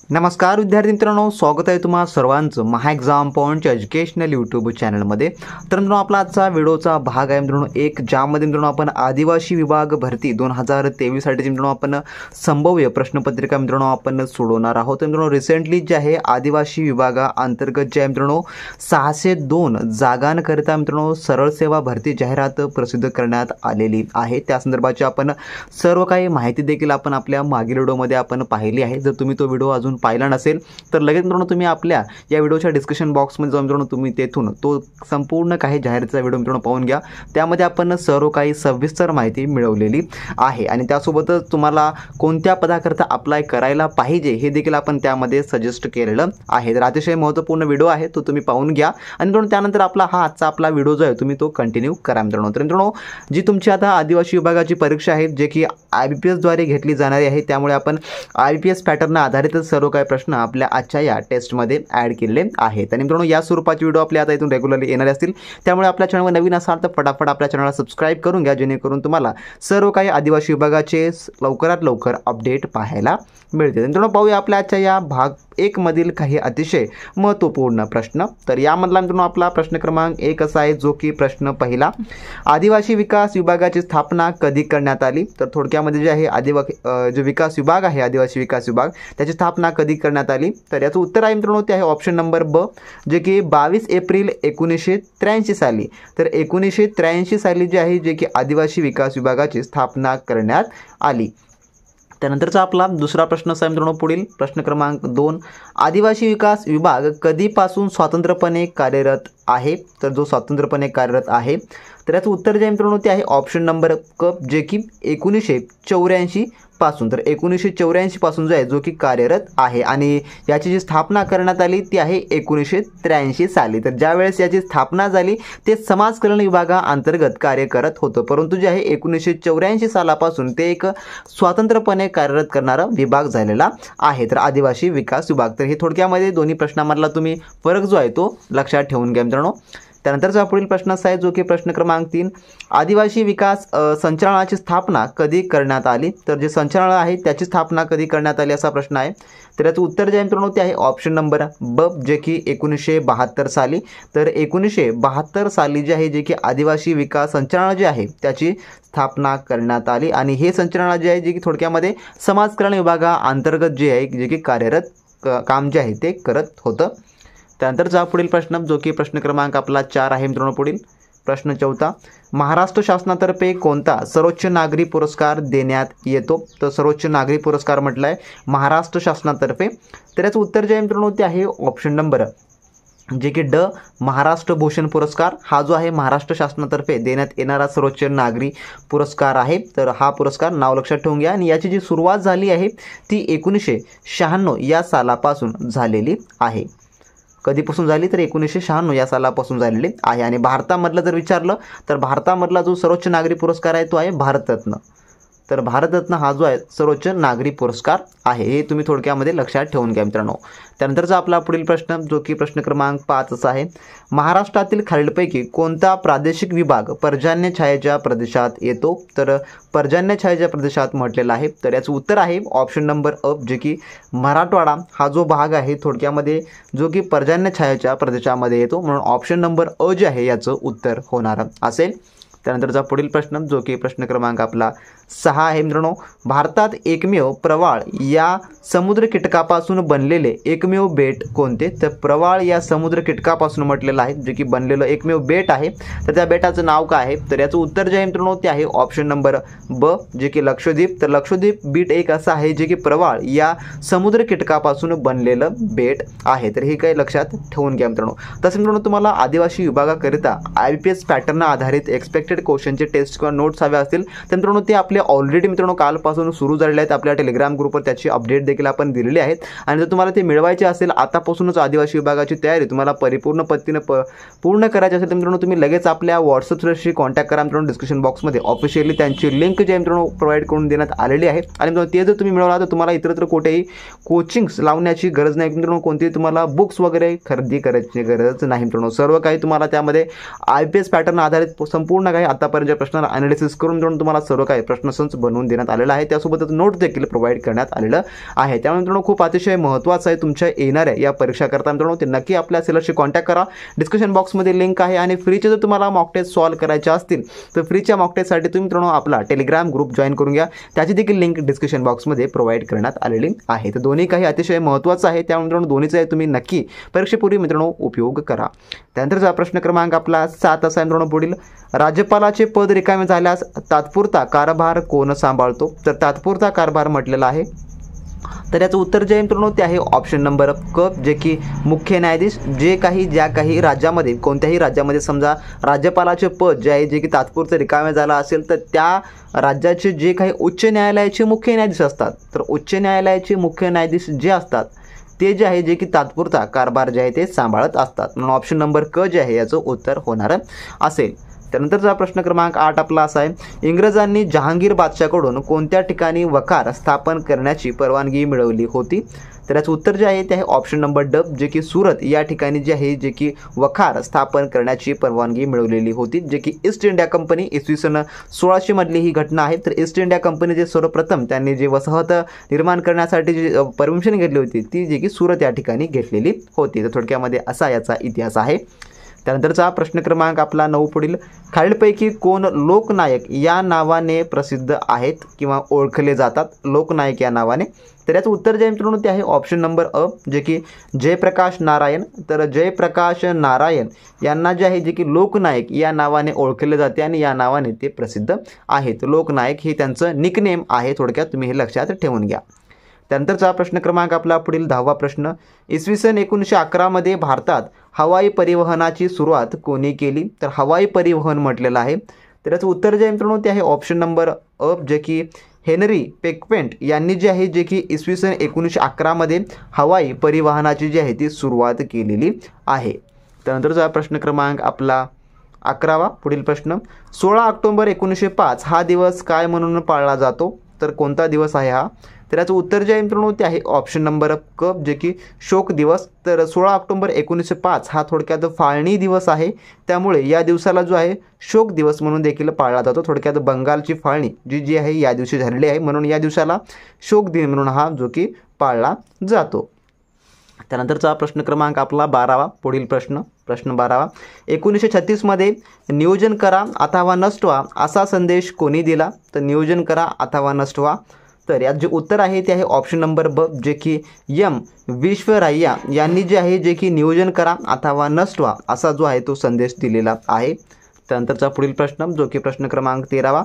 नमस्कार विद्यार्थी मित्रांनो, स्वागत आहे तुम्हा सर्वांचं महा एक्झाम पॉईंटच्या एज्युकेशनल यूट्यूब चॅनलमध्ये। तर मित्रांनो, आपला आजचा व्हिडिओचा भाग आहे मित्रांनो एक, ज्यामध्ये मित्रांनो आपण आदिवासी विभाग भरती 2023 साठी मित्रांनो आपण संभाव्य प्रश्नपत्रिका मित्रांनो आपण सोडवणार आहोत। तर मित्रांनो, रिसेंटली जे आहे आदिवासी विभागाअंतर्गत जे आहे मित्रांनो 602 जागांकरिता मित्रांनो सरळ सेवा भरती जाहिरात प्रसिद्ध करण्यात आलेली आहे। त्या संदर्भाची आपण सर्व काही माहिती देखील आपण आपल्या मागील व्हिडिओमध्ये आपण पाहिली आहे। जर तुम्ही तो व्हिडिओ अजून पाहिला नसेल तर लगेच मित्रांनो तुम्ही आपल्या या व्हिडिओच्या डिस्क्रिप्शन बॉक्समध्ये जाऊन मित्रांनो तुम्ही तेथून तो संपूर्ण काही जाहिरातीचा व्हिडिओ मित्रांनो पाहून घ्या। त्यामध्ये आपण सर्व काही सविस्तर माहिती मिळवलेली आहे आणि त्यासोबतच तुम्हाला कोणत्या पदाकरता अप्लाय करायला पाहिजे हे देखील आपण त्यामध्ये सजेस्ट केलेलं आहे। तर अतिशय महत्त्वपूर्ण व्हिडिओ आहे, तो तुम्ही पाहून घ्या आणि मित्रांनो त्यानंतर आजचा आपला व्हिडिओ जो आहे तुम्ही तो कंटिन्यू करा मित्रांनो। तर मित्रांनो, जी तुमची आता आदिवासी विभागाची परीक्षा आहे जे की IBPS द्वारे घेतली जाणारी आहे, त्यामुळे आपण IBPS पॅटर्न आधारित सर्व काही प्रश्न आपल्या आजच्या या टेस्टमध्ये ॲड केलेले आहेत। आणि मित्रांनो, या स्वरूपाचे व्हिडिओ आपल्या आता इथून रेग्युलरली येणार असतील, त्यामुळे आपल्या चॅनलवर नवीन असाल तर फटाफट आपल्या चॅनलला सबस्क्राइब करून घ्या, जेणेकरून तुम्हाला सर्व काही आदिवासी विभागाचे लवकरात लवकर अपडेट पाहायला मिळतील। मित्रांनो, पाहूया आपल्या आजच्या या भाग 1 मधील काही अतिशय महत्त्वपूर्ण प्रश्न। तर यामधला मित्रांनो आपला प्रश्न क्रमांक 1 असा आहे, जो की प्रश्न पहिला, आदिवासी विकास विभागाची स्थापना कधी करण्यात आली? तर थोडक्यामध्ये जे आहे जो विकास विभाग आहे आदिवासी विकास विभाग त्याची स्थापना कधी करण्यात आली? तर याचं उत्तर आहे मित्रांनो ते आहे ऑप्शन नंबर ब, जे की 22 एप्रिल 1983 साली। तर 1983 साली जे आहे जे की आदिवासी विकास विभागाची स्थापना करण्यात आली। त्यानंतरचा आपला दुसरा प्रश्न असा मित्रांनो, पुढील प्रश्न क्रमांक 2, आदिवासी विकास विभाग कधीपासून स्वतंत्रपणे कार्यरत आहे? तर जो स्वतंत्रपणे कार्यरत आहे तर याचं उत्तर जे मित्रांनो ते आहे ऑप्शन नंबर क, जे की 1984 पासून। तर 1984 पासून जो आहे जो की कार्यरत आहे आणि याची जी स्थापना करण्यात आली ती आहे 1983 साली। तर ज्यावेळेस याची स्थापना झाली ते समाज कल्याण विभागाअंतर्गत कार्य करत होतं, परंतु जे आहे 1984 सालापासून ते एक स्वतंत्रपणे कार्यरत करणारा विभाग झालेला आहे, तर आदिवासी विकास विभाग। तर हे थोडक्यामध्ये दोन्ही प्रश्नांमधला तुम्ही फरक जो आहे तो लक्षात ठेवून घ्या मित्रांनो। त्यानंतरचा पुढील प्रश्न असा आहे, जो की प्रश्न क्रमांक 3, आदिवासी विकास संचालनाची स्थापना कधी करण्यात आली? तर जे संचालनालय आहे त्याची स्थापना कधी करण्यात आली असा प्रश्न आहे। तर याचं उत्तर जे आहे मित्रांनो ते आहे ऑप्शन नंबर ब, जे की 1972 साली। तर 1972 साली जे आहे जे की आदिवासी विकास संचालनालय जे आहे त्याची स्थापना करण्यात आली आणि हे संचालनालय जे आहे जे की थोडक्यामध्ये समाज कल्याण विभागाअंतर्गत जे आहे जे की कार्यरत काम जे आहे ते करत होतं। त्यानंतरचा पुढील प्रश्न, जो की प्रश्न क्रमांक आपला 4 आहे मित्रांनो, पुढील प्रश्न 4, महाराष्ट्र शासनातर्फे कोणता सर्वोच्च नागरी पुरस्कार देण्यात येतो? तर सर्वोच्च नागरी पुरस्कार म्हटलं आहे महाराष्ट्र शासनातर्फे। तर याचं उत्तर जे आहे मित्रांनो ते आहे ऑप्शन नंबर जे की ड, महाराष्ट्र भूषण पुरस्कार। हा जो आहे महाराष्ट्र शासनातर्फे देण्यात येणारा सर्वोच्च नागरी पुरस्कार आहे। तर हा पुरस्कार नाव लक्षात ठेवून घ्या आणि याची जी सुरुवात झाली आहे ती 1996 या सालापासून झालेली आहे। कधीपासून झाली? तर 1996 या सालापासून झालेली आहे। आणि भारतामधलं जर विचारलं तर भारतामधला जो सर्वोच्च नागरी पुरस्कार आहे तो आहे भारतरत्न। तर भारतरत्न हा जो आहे सर्वोच्च नागरी पुरस्कार आहे, हे तुम्ही थोडक्यामध्ये लक्षात ठेवून घ्या मित्रांनो। त्यानंतरचा आपला पुढील प्रश्न, जो की प्रश्न क्रमांक 5 असा आहे, महाराष्ट्रातील खालीलपैकी कोणता प्रादेशिक विभाग पर्जन्य छायेच्या प्रदेशात येतो? तर पर्जन्य छायेच्या प्रदेशात म्हटलेला आहे। तर याचं उत्तर आहे ऑप्शन नंबर अ, जे की मराठवाडा हा जो भाग आहे थोडक्यामध्ये जो की पर्जन्य छायेच्या प्रदेशामध्ये येतो, म्हणून ऑप्शन नंबर अ जे आहे याचं उत्तर होणार असेल। त्यानंतरचा पुढील प्रश्न, जो की प्रश्न क्रमांक आपला 6 आहे मित्रांनो, भारतात एकमेव प्रवाळ या समुद्र कीटकापासून बनलेले एकमेव बेट कोणते? तर प्रवाळ या समुद्र कीटकापासून म्हटलेलं आहे जे की बनलेलं एकमेव बेट आहे, तर त्या बेटाचं नाव काय आहे? तर याचं उत्तर जे आहे मित्रांनो ते आहे ऑप्शन नंबर ब, जे की लक्षद्वीप। तर लक्षद्वीप बीट एक असं आहे जे की प्रवाळ या समुद्र कीटकापासून बनलेलं बेट आहे, तर हे काही लक्षात ठेवून घ्या मित्रांनो। तसं मित्रांनो, तुम्हाला आदिवासी विभागाकरिता IBPS पॅटर्न आधारित एक्सपेक्टेड क्वेश्चनचे टेस्ट किंवा नोट्स हवे असतील तर मित्रांनो ते आपले ऑलरेडी मित्रांनो कालपासून सुरू झालेले आहेत। आपल्या टेलिग्राम ग्रुपवर त्याची अपडेट देखील आपण दिलेली आहेत आणि जर तुम्हाला ते मिळवायचे असेल आतापासूनच आदिवासी विभागाची तयारी तुम्हाला परिपूर्ण पद्धतीने पूर्ण करायची असेल तर मित्रांनो तुम्ही लगेच आपल्या व्हॉट्सअप सर्विसशी कॉन्टॅक्ट करा मित्रांनो। डिस्क्रिप्शन बॉक्समध्ये ऑफिशियली त्यांची लिंक जे मित्रांनो प्रोव्हाइड करून देण्यात आलेली आहे आणि मित्रांनो ते जर तुम्ही मिळवला तर तुम्हाला इतरत्र कुठेही कोचिंग्स लावण्याची गरज नाही मित्रांनो, कोणतीही तुम्हाला बुक्स वगैरे खरेदी करायची गरज नाही मित्रांनो। सर्व काही तुम्हाला त्यामध्ये IBPS पॅटर्न आधारित संपूर्ण काही आतापर्यंत प्रश्नांना अनालिसिस करून मित्रांनो तुम्हाला सर्व काही प्रश्न प्रश्नसंच बनवून देण्यात आलेला आहे, त्यासोबतच नोट्स देखील प्रोव्हाइड करण्यात आलेलं आहे. त्यामुळे मित्रांनो खूप अतिशय महत्त्वाचं आहे तुमच्या येणाऱ्या या परीक्षाकरता मित्रांनो ते नक्की आपल्या सेलरशी कॉन्टॅक्ट करा. डिस्क्रिप्शन बॉक्समध्ये लिंक आहे. आणि फ्रीचे जर तुम्हाला मॉक टेस्ट सॉल्व्ह करायचे असतील तर फ्रीच्या मॉक टेस्टसाठी तुम्ही मित्रांनो आपला टेलिग्राम ग्रुप जॉईन करून घ्या. त्याची देखील लिंक डिस्क्रिप्शन बॉक्समध्ये प्रोव्हाइड करण्यात आलेली आहे. तर दोन्ही काही अतिशय महत्त्वाचं आहे, त्यामुळे मित्रांनो दोन्हीचा तुम्ही नक्की परीक्षेपूर्वी मित्रांनो उपयोग करा. त्यानंतरचा प्रश्न क्रमांक आपला 7 असा मित्रांनो पुढील, राज्यपालाचे पद रिकामे झाल्यास तात्पुरता कारभार कोण सांभाळतो? तर तात्पुरता कारभार म्हटलेला आहे, तर याचं उत्तर जे आहे मित्रांनो ते आहे ऑप्शन नंबर क, जे की मुख्य न्यायाधीश. ज्या काही राज्यामध्ये कोणत्याही राज्यामध्ये समजा राज्यपालाचे पद जे आहे जे की तात्पुरते रिकामे झालं असेल तर त्या राज्याचे जे काही उच्च न्यायालयाचे मुख्य न्यायाधीश असतात, तर उच्च न्यायालयाचे मुख्य न्यायाधीश जे असतात ते जे आहे जे की तात्पुरता कारभार जे आहे ते सांभाळत असतात. म्हणून ऑप्शन नंबर क जे आहे याचं उत्तर होणार असेल. त्यानंतरचा प्रश्न क्रमांक 8 आपला असा आहे, इंग्रजांनी जहांगीर बादशाहकडून कोणत्या ठिकाणी वकार स्थापन करण्याची परवानगी मिळवली होती? तर याचं उत्तर जे आहे ते आहे ऑप्शन नंबर ड, जे की सुरत या ठिकाणी जे आहे जे की वखार स्थापन करण्याची परवानगी मिळवलेली होती, जे की ईस्ट इंडिया कंपनी इसवी सन 1600 मधली ही घटना आहे. तर ईस्ट इंडिया कंपनी जे सर्वप्रथम त्यांनी जे वसाहत निर्माण करण्यासाठी जी परमिशन घेतली होती ती जे की सुरत या ठिकाणी घेतलेली होती. तर थोडक्यामध्ये असा याचा इतिहास आहे. त्यानंतरचा प्रश्न क्रमांक आपला 9 पुढील, खालीलपैकी कोण लोकनायक या नावाने प्रसिद्ध आहेत किंवा ओळखले जातात? लोकनायक या नावाने, तर याचं उत्तर जे मित्रांनो ते आहे ऑप्शन नंबर अ, जे की जयप्रकाश नारायण. तर जयप्रकाश नारायण यांना जे आहे जे की लोकनायक या नावाने ओळखले जाते आणि या नावाने ते प्रसिद्ध आहेत. लोकनायक हे त्यांचं निकनेम आहे, थोडक्यात तुम्ही हे लक्षात ठेवून घ्या. त्यानंतरचा प्रश्न क्रमांक आपला पुढील 10वा प्रश्न, इसवी सन 1911 मध्ये भारतात हवाई परिवहनाची सुरुवात कोणी केली? तर हवाई परिवहन म्हटलेलं आहे, तर याचं उत्तर जे आहे मित्रांनो ते आहे ऑप्शन नंबर अ, जे की हेनरी पेकवेंट यांनी जे आहे जे की इसवी सन 1911 मध्ये हवाई परिवहनाची जी आहे ती सुरुवात केलेली आहे. त्यानंतरचा प्रश्न क्रमांक आपला 11वा पुढील प्रश्न, 16 ऑक्टोबर 1905 हा दिवस काय म्हणून पाळला जातो? तर कोणता दिवस आहे हा? तर याचं उत्तर जे आहे मित्रांनो ते आहे ऑप्शन नंबर क, जे की शोक दिवस. तर 16 ऑक्टोबर 1905 हा थोडक्यात फाळणी दिवस आहे, त्यामुळे या दिवसाला जो आहे शोक दिवस म्हणून देखील पाळला जातो. थोडक्यात बंगालची फाळणी जी आहे या दिवशी झालेली आहे, म्हणून या दिवसाला शोक दिन म्हणून हा जो की पाळला जातो. त्यानंतरचा प्रश्न क्रमांक आपला 12वा पुढील प्रश्न 12वा, 1936 मध्ये नियोजन करा अथवा नष्ट व्हा असा संदेश कोणी दिला? तर नियोजन करा अथवा नष्ट व्हा, तर यात जे उत्तर आहे ते आहे ऑप्शन नंबर ब, जे की एम विश्वराया यांनी जे आहे जे की नियोजन करा अथवा नष्ट व्हा असा जो आहे तो संदेश दिलेला आहे. त्यानंतरचा पुढील प्रश्न जो की प्रश्न क्रमांक 13वा,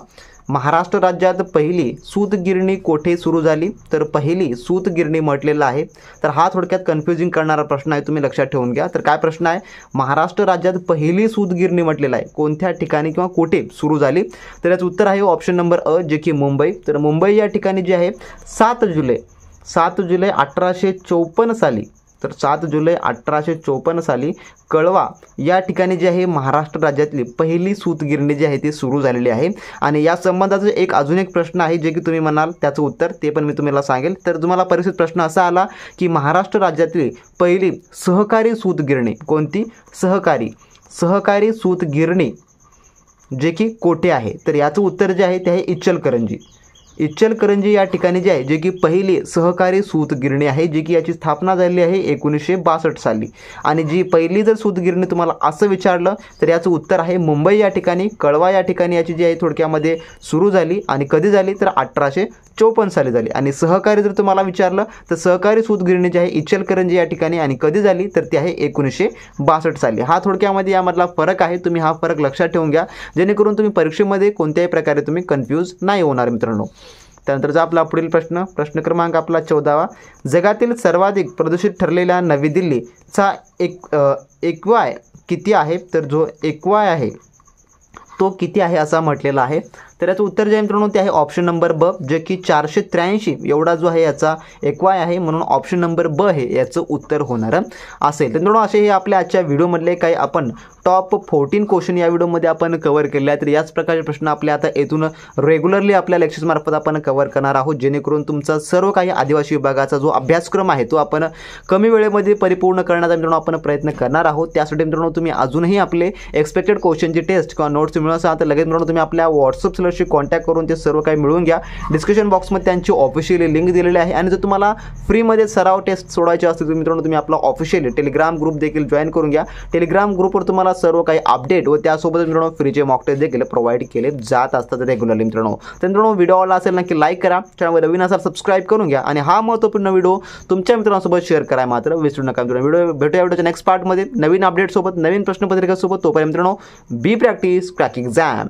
महाराष्ट्र राज्यात पहिली सूतगिरणी कोठे सुरू झाली? तर पहिली सूतगिरणी म्हटलेलं आहे, तर हा थोडक्यात कन्फ्युजिंग करणारा प्रश्न आहे, तुम्ही लक्षात ठेवून घ्या. तर काय प्रश्न आहे, महाराष्ट्र राज्यात पहिली सूतगिरणी म्हटलेलं आहे, कोणत्या ठिकाणी किंवा कोठे सुरू झाली? तर याचं उत्तर आहे ऑप्शन नंबर अ, जे की मुंबई. तर मुंबई या ठिकाणी जे आहे 7 जुलै 1854 साली, तर 7 जुलै 1854 साली कळवा या ठिकाणी जे आहे महाराष्ट्र राज्यातली पहिली सूतगिरणी जी आहे ती सुरू झालेली आहे. आणि या संबंधाचा अजून एक प्रश्न आहे जे की तुम्ही म्हणाल त्याचं उत्तर ते पण मी तुम्हाला सांगेल. तर तुम्हाला परीक्षेत प्रश्न असा आला की महाराष्ट्र राज्यातली पहिली सहकारी सूतगिरणी कोणती? सहकारी सूतगिरणी जे की कोठे आहे? तर याचं उत्तर जे आहे ते आहे इचलकरंजी या ठिकाणी जे आहे जे की पहिली सहकारी सूतगिरणी आहे, जी की याची स्थापना झाली आहे 1962 साली. आणि जी पहिली जर सूतगिरणी तुम्हाला असं विचारलं तर याचं उत्तर आहे मुंबई या ठिकाणी, कळवा या ठिकाणी याची जी आहे थोडक्यामध्ये सुरू झाली. आणि कधी झाली? तर 1854 साली झाली. आणि सहकारी जर तुम्हाला विचारलं तर सहकारी सूतगिरणी जी आहे इचलकरंजी या ठिकाणी, आणि कधी झाली? तर ती आहे 1962 साली. हा थोडक्यामध्ये यामधला फरक आहे, तुम्ही हा फरक लक्षात ठेवून घ्या, जेणेकरून तुम्ही परीक्षेमध्ये कोणत्याही प्रकारे तुम्ही कन्फ्यूज नाही होणार मित्रांनो. त्यानंतरचा आपला पुढील प्रश्न क्रमांक आपला 14वा, जगातील सर्वाधिक प्रदूषित ठरलेल्या नवी दिल्लीचा एक्वाय किती आहे? तर जो एक्वाय आहे तो किती आहे असा म्हटलेला आहे. तर याचं उत्तर जे आहे मित्रांनो ते आहे ऑप्शन नंबर ब, जे की 483 एवढा जो आहे याचा एक्वाय आहे, म्हणून ऑप्शन नंबर ब हे याचं उत्तर होणार असेल. तर मित्रांनो असे हे आपल्या आजच्या व्हिडिओमधले काही आपण टॉप 14 क्वेश्चन या व्हिडिओमध्ये आपण कव्हर केले आहेत. तर याच प्रकारचे प्रश्न आपल्या आता येथून रेग्युलरली आपल्या लेक्चर्स मार्फत आपण कव्हर करणार आहोत, जेणेकरून तुमचा सर्व काही आदिवासी विभागाचा जो अभ्यासक्रम आहे तो आपण कमी वेळेमध्ये परिपूर्ण करण्याचा मित्रांनो आपण प्रयत्न करणार आहोत. त्यासाठी मित्रांनो तुम्ही अजूनही आपले एक्सपेक्टेड क्वेश्चनची टेस्ट किंवा नोट्स मिळवत असाल तर लगेच मित्रांनो तुम्ही आपल्या व्हॉट्सअप कॉन्सलरशी कॉन्टॅक्ट करून ते सर्व काही मिळवून घ्या. डिस्क्रिप्शन बॉक्समध्ये त्यांची ऑफिशियली लिंक दिलेली आहे. आणि जर तुम्हाला फ्रीमध्ये सराव टेस्ट सोडायचे असतील तर मित्रांनो तुम्ही आपला ऑफिशियली टेलिग्राम ग्रुप देखील जॉईन करून घ्या. टेलिग्राम ग्रुपवर तुम्हाला सर्व काही अपडेट व त्यासोबत मित्रांनो फ्रीचे मॉक टेस्ट देखील प्रोव्हाइड केले जात असतात रेग्युलरली मित्रांनो. तर मित्रांनो व्हिडिओ आवडला असेल नक्की लाईक करा, चॅनलवर नवीन असाल सबस्क्राईब करून घ्या आणि हा महत्त्वपूर्ण व्हिडिओ तुमच्या मित्रांसोबत शेअर करा मात्र विसरू नका. व्हिडिओ भेटूया व्हिडिओच्या नेक्स्ट पार्टमध्ये नवीन अपडेट सोबत नवीन प्रश्नपत्रिकासोबत. तोपर्यंत मित्रांनो बी प्रॅक्टिस क्रॅक एक्झाम.